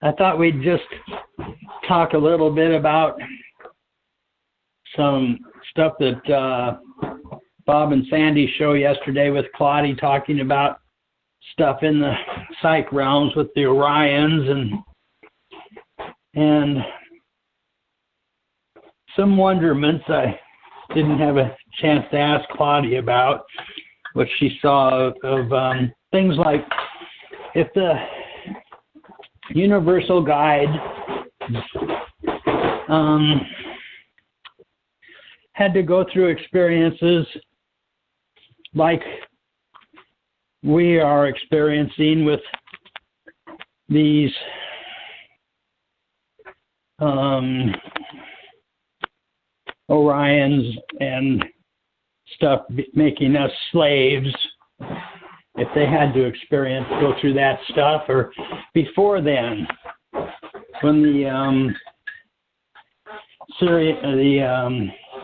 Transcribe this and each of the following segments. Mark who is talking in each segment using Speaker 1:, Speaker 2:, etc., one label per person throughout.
Speaker 1: I thought we'd just talk a little bit about some stuff that Bob and Sandy's show yesterday with Claudia talking about stuff in the psych realms with the Orions and some wonderments I didn't have a chance to ask Claudia about, what she saw of things like if the universal guide had to go through experiences like we are experiencing with these Orions and stuff making us slaves, if they had to go through that stuff, or before then, when the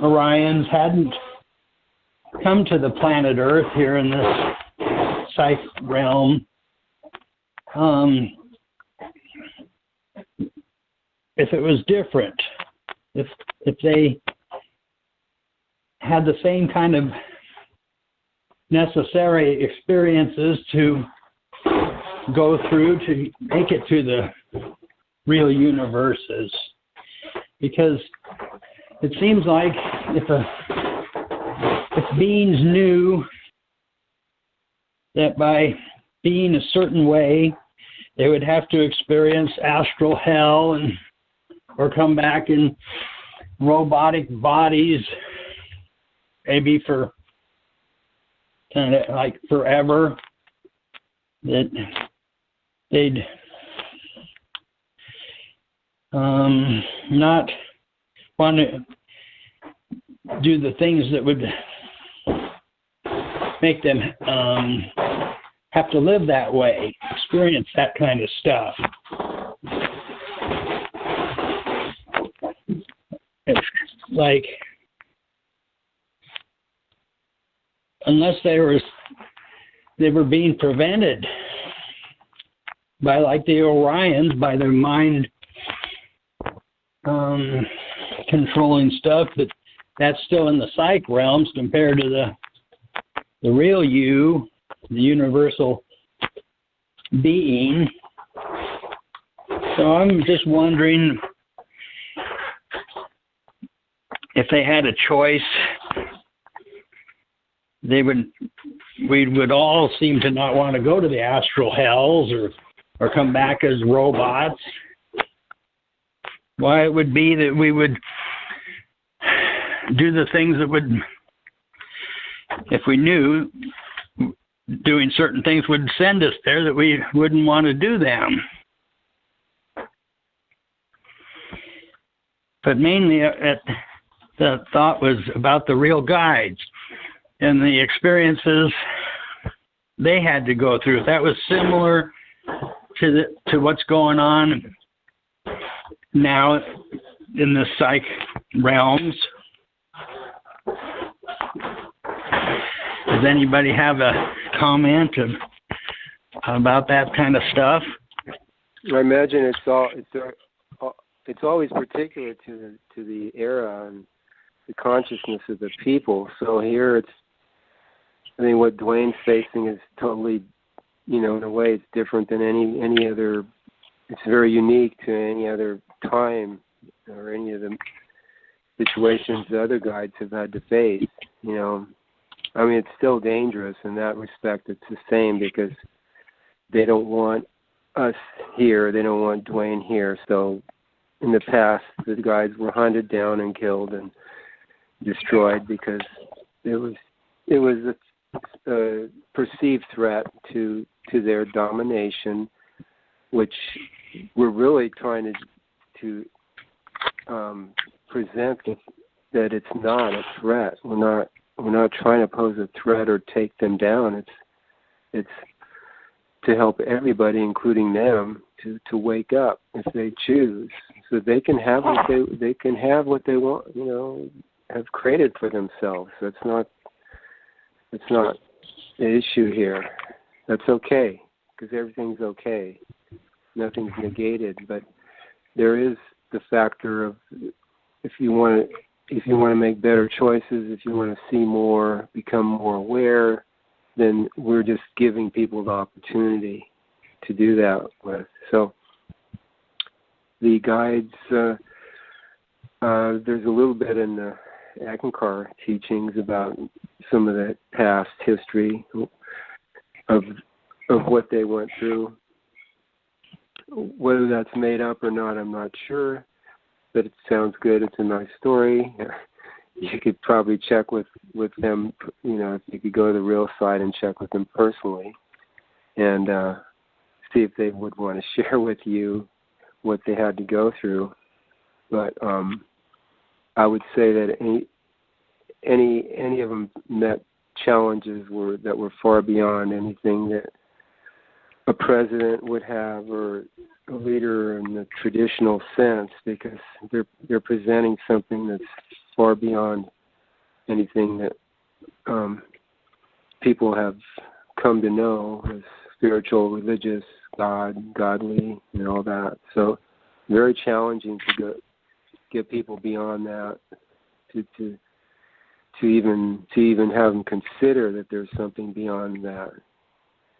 Speaker 1: Orions hadn't come to the planet Earth here in this psych realm, if it was different, if they had the same kind of necessary experiences to go through to make it to the real universes. Because it seems like if beings knew that by being a certain way, they would have to experience astral hell or come back in robotic bodies, maybe for kind of like forever, that they'd not want to do the things that would make them have to live that way, experience that kind of stuff. It's like, unless they were being prevented by, like the Orions, by their mind controlling stuff, that's still in the psych realms compared to the real you, the universal being. So I'm just wondering if they had a choice, we would all seem to not want to go to the astral hells or come back as robots. Why it would be that we would do the things that would, if we knew doing certain things would send us there, that we wouldn't want to do them. But mainly the thought was about the real guides and the experiences they had to go through. If that was similar to what's going on now in the psych realms. Does anybody have a comment about that kind of stuff?
Speaker 2: I imagine it's always particular to the era and the consciousness of the people. So here I think what Dwayne's facing is totally, in a way, it's different than any other. It's very unique to any other time or any of the situations the other guides have had to face. I mean, it's still dangerous in that respect. It's the same because they don't want us here. They don't want Dwayne here. So in the past, the guides were hunted down and killed and destroyed because it was a perceived threat to their domination, which we're really trying to present that it's not a threat. We're not trying to pose a threat or take them down. It's to help everybody, including them, to wake up if they choose, so they can have what they want, have created for themselves. It's not the issue here. That's okay, because everything's okay. nothing's negated, but there is the factor of if you want to make better choices, if you want to see more, become more aware, then we're just giving people the opportunity to do that with. So the guides, there's a little bit in the Eckankar teachings about some of the past history of what they went through. Whether that's made up or not, I'm not sure, but it sounds good. It's a nice story. You could probably check with them, if you could go to the real site and check with them personally and see if they would want to share with you what they had to go through. But I would say that any of them met challenges that were far beyond anything that a president would have or a leader in the traditional sense, because they're presenting something that's far beyond anything that people have come to know as spiritual, religious, godly, and all that. So very challenging to get people beyond that, to even have them consider that there's something beyond that,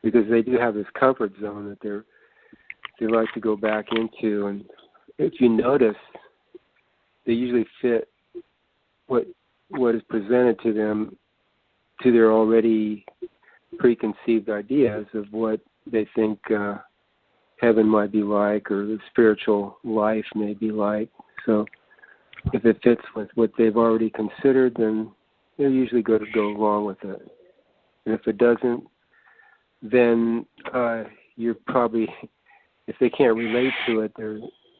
Speaker 2: because they do have this comfort zone that they like to go back into, and if you notice, they usually fit what is presented to them to their already preconceived ideas of what they think heaven might be like or the spiritual life may be like. So if it fits with what they've already considered, then they're usually going to go along with it. And if it doesn't, then you're probably, if they can't relate to it,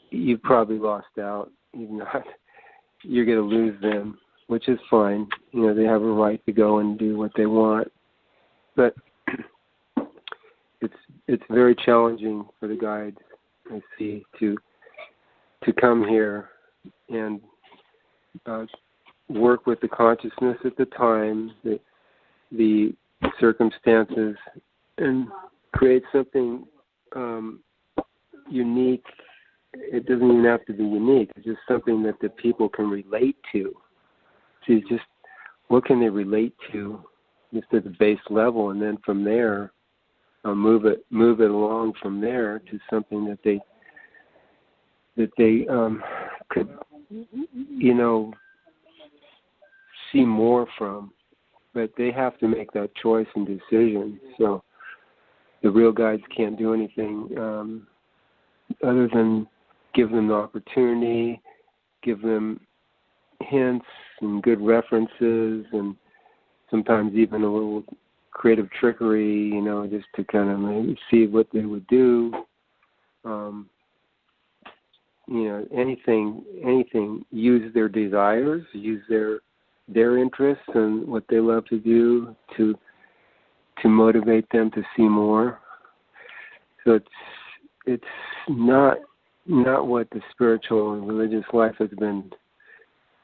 Speaker 2: you've probably lost out. You're going to lose them, which is fine. They have a right to go and do what they want. But it's very challenging for the guides, I see, to come here and work with the consciousness at the time, the circumstances, and create something unique. It doesn't even have to be unique. It's just something that the people can relate to. See, just what can they relate to, just at the base level, and then from there, move it along from there to something that they could, see more from. But they have to make that choice and decision. So the real guides can't do anything other than give them the opportunity, give them hints and good references, and sometimes even a little creative trickery, just to kind of maybe see what they would do. Anything, use their desires, use their interests and what they love to do to motivate them to see more. So it's not what the spiritual and religious life has been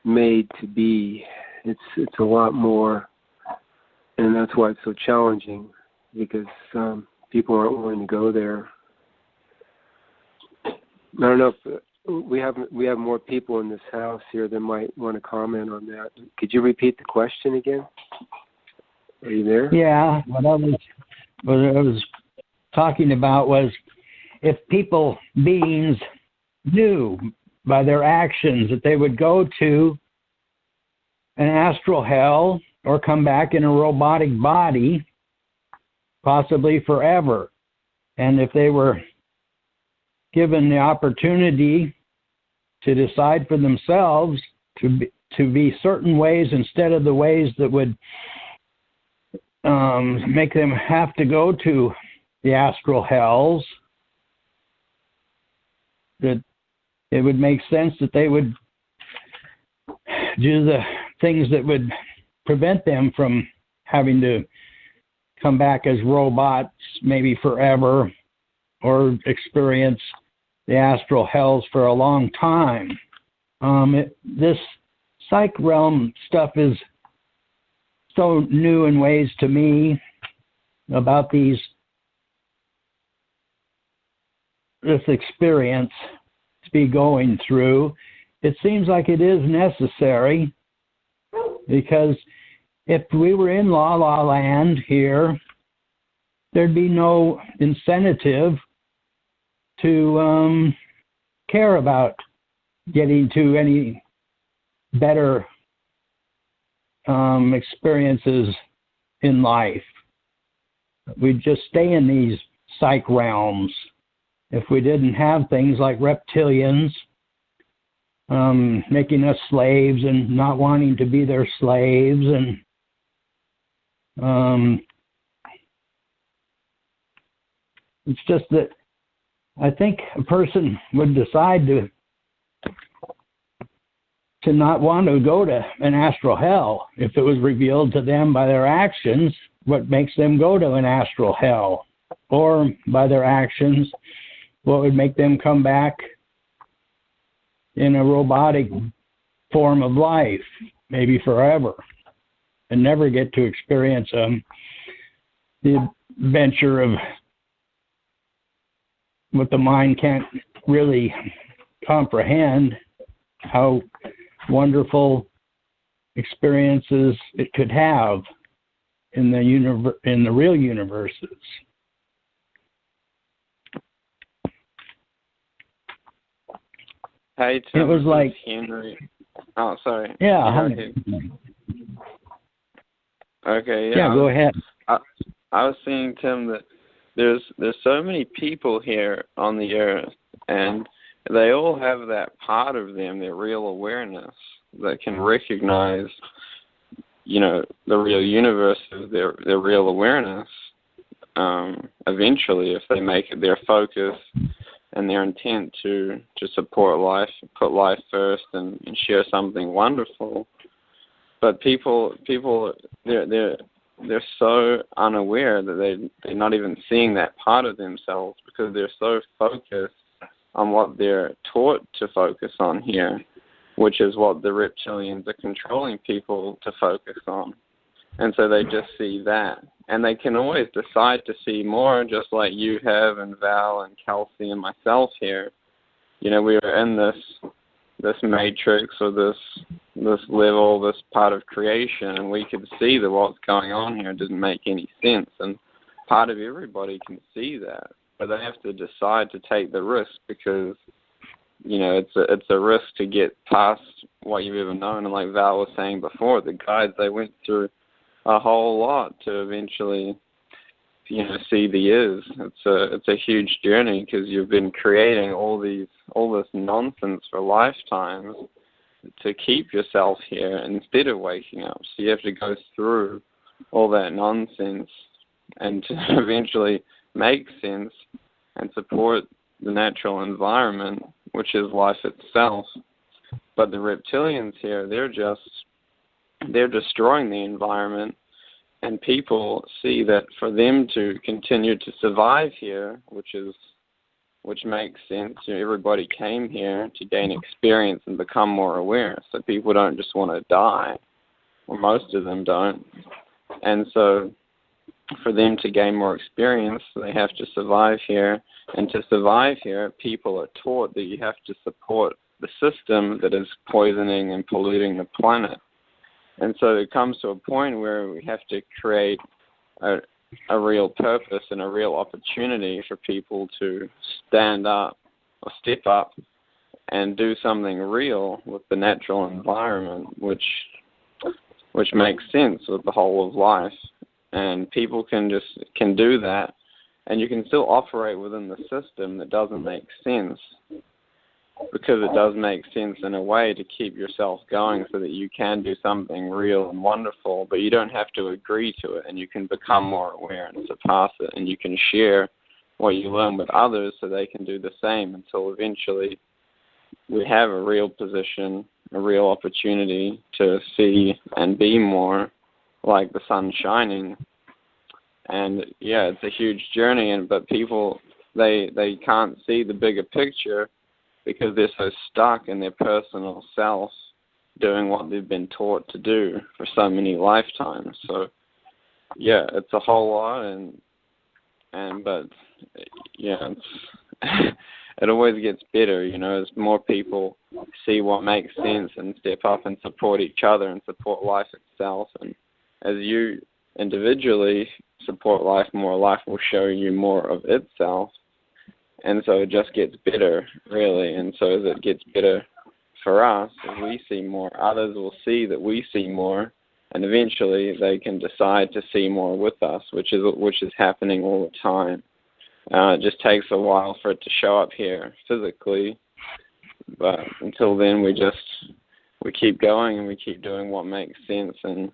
Speaker 2: made to be. It's a lot more, and that's why it's so challenging, because people aren't willing to go there. I don't know if we have more people in this house here that might want to comment on that. Could you repeat the question again? Are you there?
Speaker 1: Yeah. What I was talking about was if beings knew by their actions that they would go to an astral hell or come back in a robotic body, possibly forever. And if they were given the opportunity to decide for themselves to be certain ways instead of the ways that would make them have to go to the astral hells, that it would make sense that they would do the things that would prevent them from having to come back as robots maybe forever or experience the astral hells for a long time. This psych realm stuff is so new in ways to me about these this experience to be going through, it seems like it is necessary, because if we were in La La Land here, there'd be no incentive to care about getting to any better experiences in life. We'd just stay in these psych realms if we didn't have things like reptilians making us slaves and not wanting to be their slaves, and it's just that I think a person would decide to not want to go to an astral hell if it was revealed to them by their actions what makes them go to an astral hell, or by their actions what would make them come back in a robotic form of life, maybe forever, and never get to experience the adventure of what the mind can't really comprehend, how wonderful experiences it could have in the real universes.
Speaker 3: Hey, Tim,
Speaker 1: it was like
Speaker 3: Henry. Oh, sorry.
Speaker 1: Yeah.
Speaker 3: Okay.
Speaker 1: Yeah. Go ahead.
Speaker 3: I was saying, Tim, that there's so many people here on the earth, and they all have that part of them, their real awareness, that can recognize, the real universe as their real awareness. Eventually, if they make it their focus and their intent to support life, put life first, and share something wonderful. But people, they're so unaware that they're not even seeing that part of themselves, because they're so focused on what they're taught to focus on here, which is what the reptilians are controlling people to focus on. And so they just see that. And they can always decide to see more, just like you have, and Val and Kelsey and myself here. We were in this matrix, or this level, this part of creation, and we could see that what's going on here didn't make any sense. And part of everybody can see that, but they have to decide to take the risk, because it's a risk to get past what you've ever known. And like Val was saying before, the guides, they went through a whole lot to eventually see the is. It's a huge journey, because you've been creating all this nonsense for lifetimes to keep yourself here instead of waking up. So you have to go through all that nonsense and to eventually make sense and support the natural environment, which is life itself. But the reptilians here, they're destroying the environment, and people see that for them to continue to survive here, which makes sense. Everybody came here to gain experience and become more aware. So people don't just want to die, or most of them don't. And so for them to gain more experience, they have to survive here. And to survive here, people are taught that you have to support the system that is poisoning and polluting the planet. And so it comes to a point where we have to create a real purpose and a real opportunity for people to stand up or step up and do something real with the natural environment, which makes sense with the whole of life. And people can do that, and you can still operate within the system that doesn't make sense, because it does make sense in a way to keep yourself going so that you can do something real and wonderful, but you don't have to agree to it, and you can become more aware and surpass it, and you can share what you learn with others so they can do the same, until eventually we have a real position, a real opportunity to see and be more like the sun shining. And yeah, it's a huge journey, but people, they can't see the bigger picture, because they're so stuck in their personal self doing what they've been taught to do for so many lifetimes. So yeah, it's a whole lot, but yeah, it always gets better, as more people see what makes sense and step up and support each other and support life itself. And as you individually support life more, life will show you more of itself. And so it just gets better, really. And so as it gets better for us, as we see more, others will see that we see more, and eventually they can decide to see more with us, which is happening all the time. It just takes a while for it to show up here physically, but until then we keep going and we keep doing what makes sense. And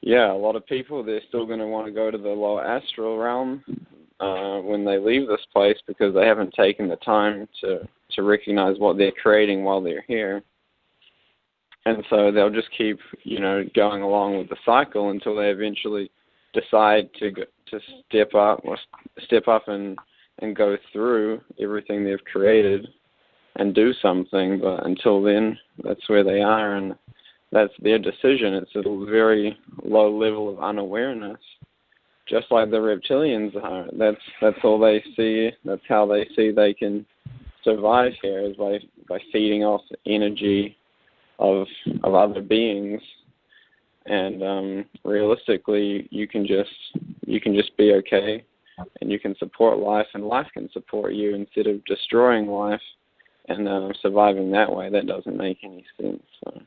Speaker 3: yeah, a lot of people, they're still going to want to go to the lower astral realm when they leave this place, because they haven't taken the time to recognize what they're creating while they're here. And so they'll just keep, going along with the cycle until they eventually decide to step up and go through everything they've created and do something. But until then, that's where they are, and that's their decision. It's at a very low level of unawareness, just like the reptilians are. That's all they see. That's how they see they can survive here, is by feeding off the energy of other beings. And realistically, you can just be okay, and you can support life, and life can support you instead of destroying life and surviving that way. That doesn't make any sense. So,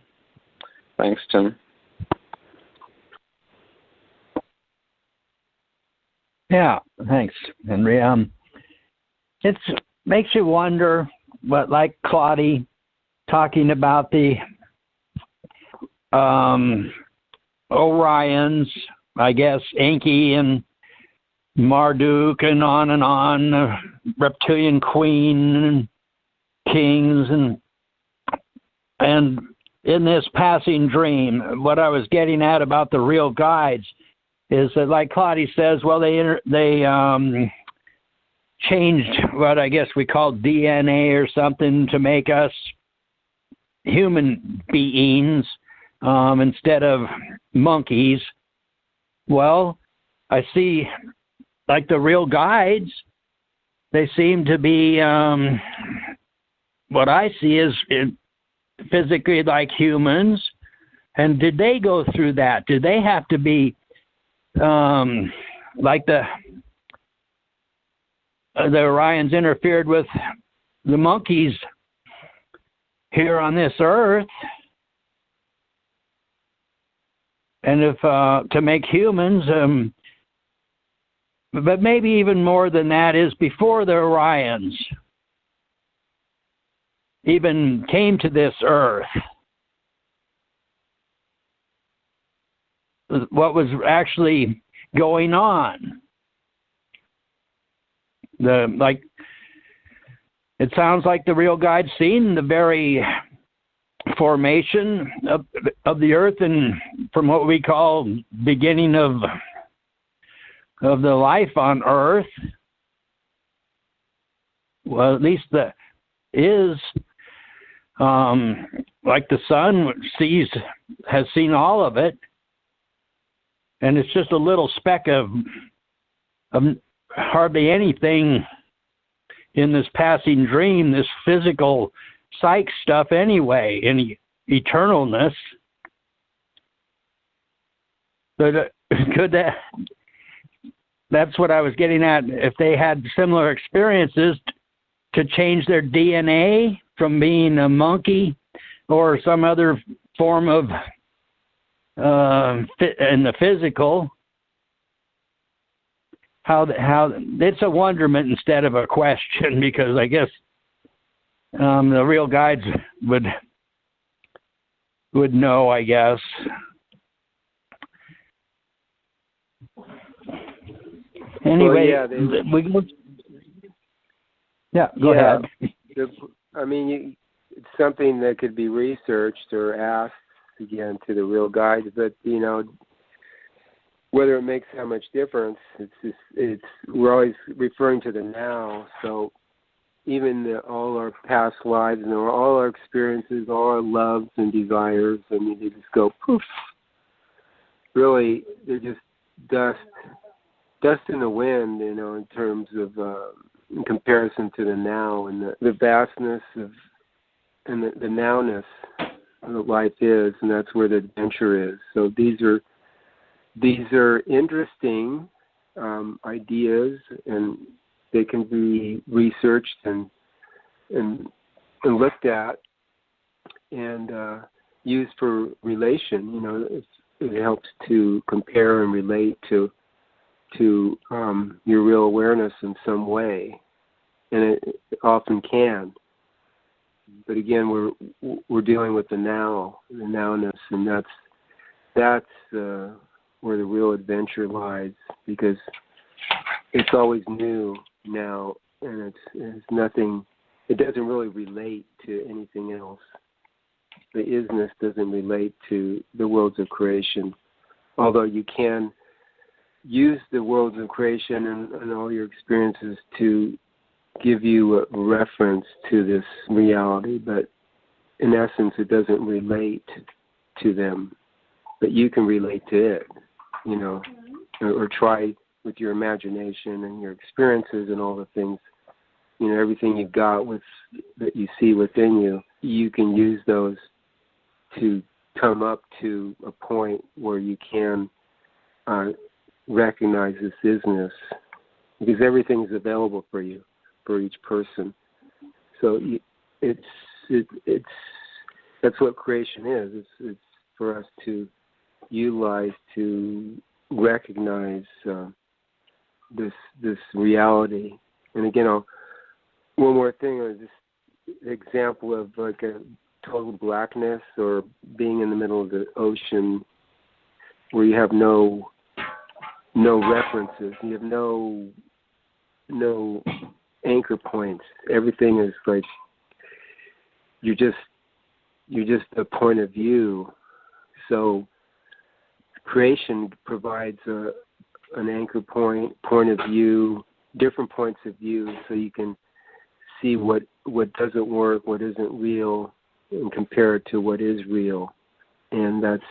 Speaker 3: thanks, Tim.
Speaker 1: Yeah, thanks, Henry. It makes you wonder, what, like Claudia talking about the Orions, I guess, Enki and Marduk and on, Reptilian Queen and Kings, and in this passing dream, what I was getting at about the real guides is that, like Claudia says, well, they changed what I guess we call DNA or something to make us human beings instead of monkeys. Well, I see, like the real guides, they seem to be what I see is physically like humans. And did they go through that? Did they have to be like the Orions interfered with the monkeys here on this earth, and if to make humans, but maybe even more than that is before the Orions even came to this earth, what was actually going on. It sounds like the real guide seen the very formation of the earth, and from what we call beginning of the life on earth. Well, at least like the sun has seen all of it. And it's just a little speck of hardly anything in this passing dream, this physical psych stuff anyway, in eternalness. But that's what I was getting at. If they had similar experiences to change their DNA from being a monkey or some other form of in the physical, how it's a wonderment instead of a question, because I guess the real guides would know, I guess. Anyway, go ahead.
Speaker 2: It's something that could be researched or asked again to the real guides, but whether it makes that much difference, we're always referring to the now. So even all our past lives and all our experiences, all our loves and desires, they just go poof. Really, they're just dust in the wind, in terms of in comparison to the now and the vastness of and the nowness of what life is, and that's where the adventure is. So these are interesting ideas, and they can be researched and looked at and used for relation. You know, it helps to compare and relate to your real awareness in some way, and it often can. But again, we're dealing with the now, the nowness, and that's where the real adventure lies, because it's always new now, and it's nothing. It doesn't really relate to anything else. The isness doesn't relate to the worlds of creation, although you can use the worlds of creation and all your experiences to give you a reference to this reality, but in essence it doesn't relate to them, but you can relate to it, you know, or try with your imagination and your experiences and all the things, you know, everything you've got that you see within you, you can use those to come up to a point where you can recognize this isness, because everything is available for you, for each person. So that's what creation is. It's for us to utilize to recognize this reality. And again, one more thing, this example of like a total blackness, or being in the middle of the ocean where you have no references, you have no anchor points. Everything is like you're just a point of view. So creation provides an anchor point of view, different points of view, so you can see what doesn't work, what isn't real, and compare it to what is real. And that's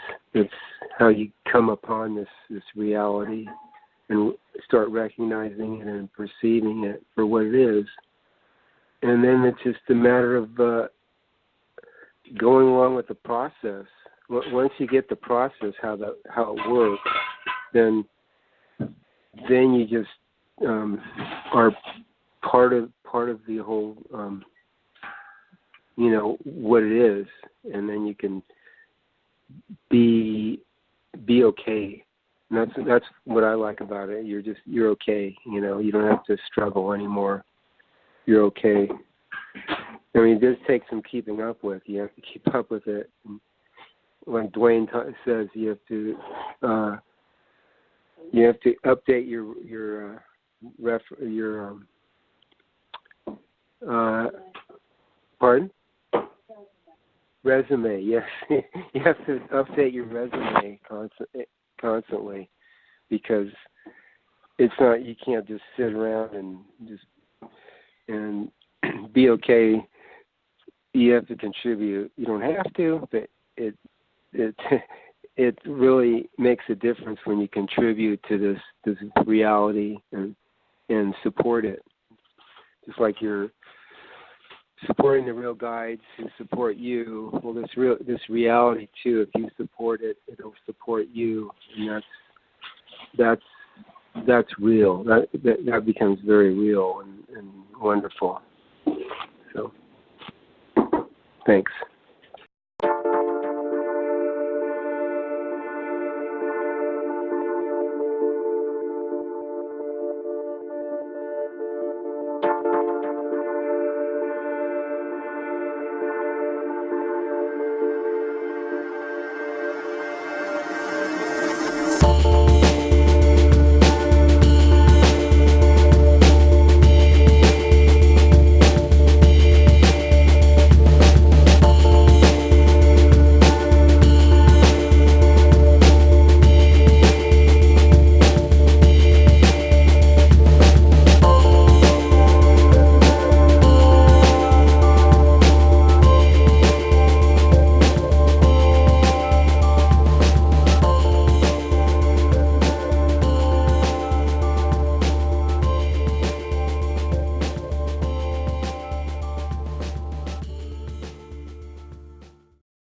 Speaker 2: how you come upon this reality and start recognizing it and perceiving it for what it is. And then it's just a matter of going along with the process. Once you get the process, how it works, then you just are part of the whole, you know, what it is, and then you can be okay. And that's what I like about it. You're okay. You know, you don't have to struggle anymore. You're okay. I mean, it does take some keeping up with. You have to keep up with it. And like Dwayne says, you have to update your pardon? Resume. Yes, you have to update your resume constantly, because it's not. You can't just sit around and be okay. You have to contribute. You don't have to, but it really makes a difference when you contribute to this reality and support it. Just like you're supporting the real guides who support you. Well, this reality too. If you support it, it'll support you, and that's real. That becomes very real and wonderful. So, thanks.